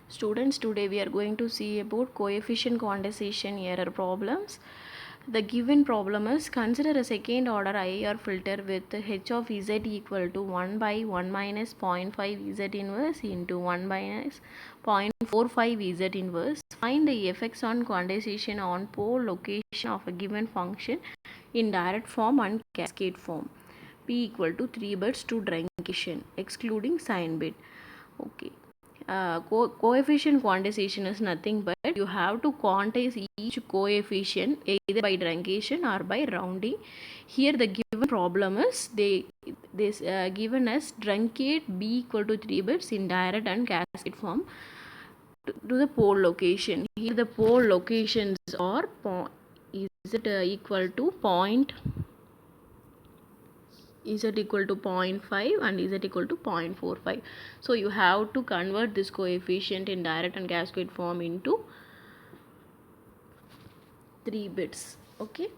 Students, today we are going to see about coefficient quantization error problems. The given problem is, consider a second order IIR filter with h of z equal to 1 by 1 minus 0.5 z inverse into 1 minus 0.45 z inverse. Find the effects on quantization on pole location of a given function in direct form and cascade form. P equal to 3 bits to truncation excluding sign bit. Okay. Coefficient quantization is nothing but you have to quantize each coefficient either by truncation or by rounding. Here the given problem is this given as truncate b equal to 3 bits in direct and cascade form to the pole location. Here the pole locations are is it equal to point z equal to 0.5 and z equal to 0.45. So you have to convert this coefficient in direct and cascade form into 3 bits. Okay.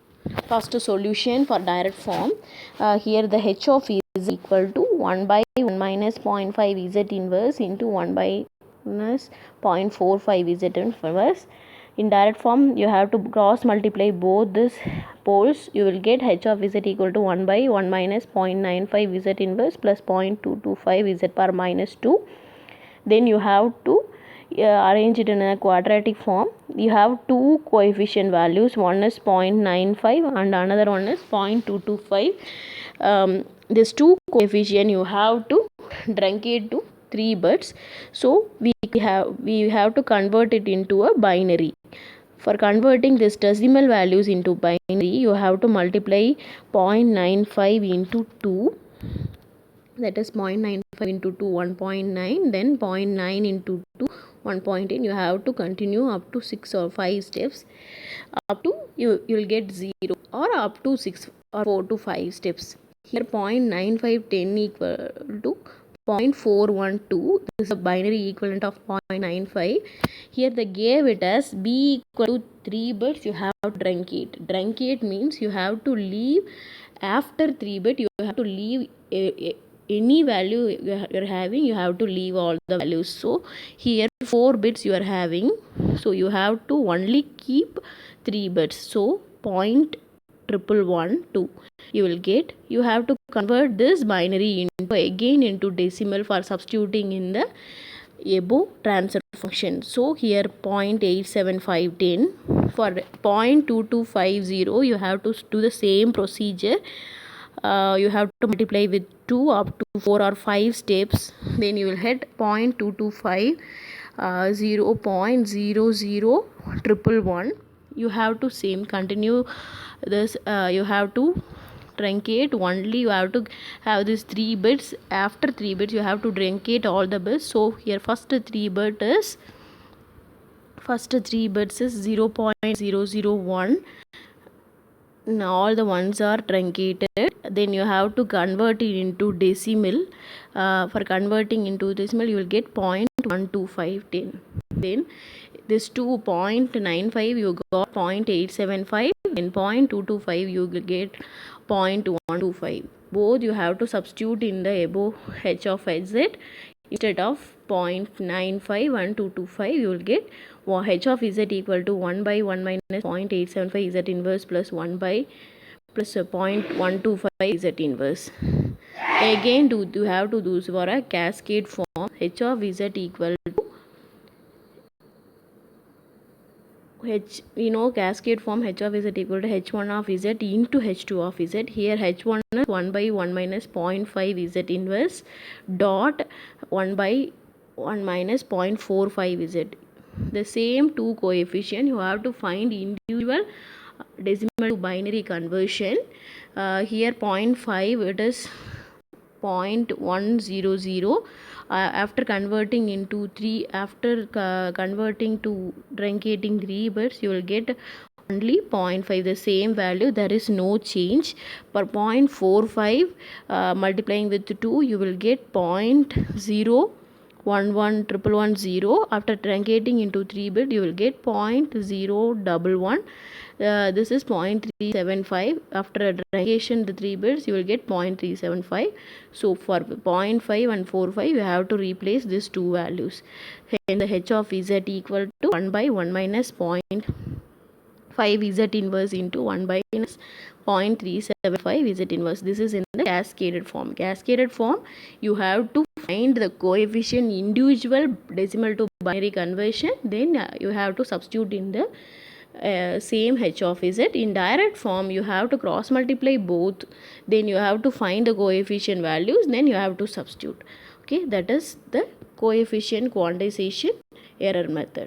First solution for direct form. Here the h of is equal to 1 by 1 minus 0.5 z inverse into 1 by minus 0.45 z inverse. In direct form, you have to cross multiply both these poles. You will get h of z equal to 1 by 1 minus 0.95 z inverse plus 0.225 z power minus 2. Then you have to arrange it in a quadratic form. You have two coefficient values. One is 0.95 and another one is 0.225. These two coefficient you have to truncate to 3 bits. So we have to convert it into a binary. For converting this decimal values into binary, you have to multiply 0.95 into 2, that is 0.95 into 2 1.9, then 0.9 into 2 1.8. You have to continue up to 6 or 5 steps, up to you will get 0, or up to 6 or 4 to 5 steps. Here 0.9510 equal to 0.412. This is a binary equivalent of 0.95. Here they gave it as b equal to 3 bits. You have to truncate means you have to leave after 3 bit, you have to leave any value you are having, you have to leave all the values. So here 4 bits you are having, so you have to only keep 3 bits. So 0.11112 you will get. You have to convert this binary into decimal for substituting in the above transfer function. So here 0.87510. For 0.2250 you have to do the same procedure. You have to multiply with 2 up to 4 or 5 steps. Then you will hit 0.225 0.00111. You have to same continue this. You have to truncate only. You have to have these 3 bits. After 3 bits you have to truncate all the bits. So here first 3 bits is 0.001. Now all the ones are truncated. Then you have to convert it into decimal. For converting into decimal you will get 0.12510. Then this 2.95 you got 0.875, and 0.225 you will get 0.125. Both you have to substitute in the above h of z. Instead of 0.95 and 225 you will get h of z equal to 1 by 1 minus 0.875 z inverse plus 1 by plus 0.125 z inverse. Again you have to do for a cascade form. H of z equal to cascade form. H of z equal to h1 of z into h2 of z. Here h1 is 1 by 1 minus 0.5 z inverse dot 1 by 1 minus 0.45 z. The same two coefficient you have to find individual decimal to binary conversion. Here 0.5 it is 0.100. After converting into 3, after converting to truncating 3 bits, you will get only 0.5, the same value, there is no change. For 0.45 multiplying with 2 you will get 0.0 11110. After truncating into 3 bit, you will get 0.011. This is 0.375. After truncation the 3 bits, you will get 0.375. So for 0.5 and 4.5, you have to replace these two values. Hence the h of z equal to 1 by 1 minus 0.5 z inverse into 1 by minus 0.375 z inverse. This is in the cascaded form. Cascaded form, you have to find the coefficient individual decimal to binary conversion, then you have to substitute in the same h of z. In direct form, you have to cross multiply both, then you have to find the coefficient values, then you have to substitute. Okay, that is the coefficient quantization error method.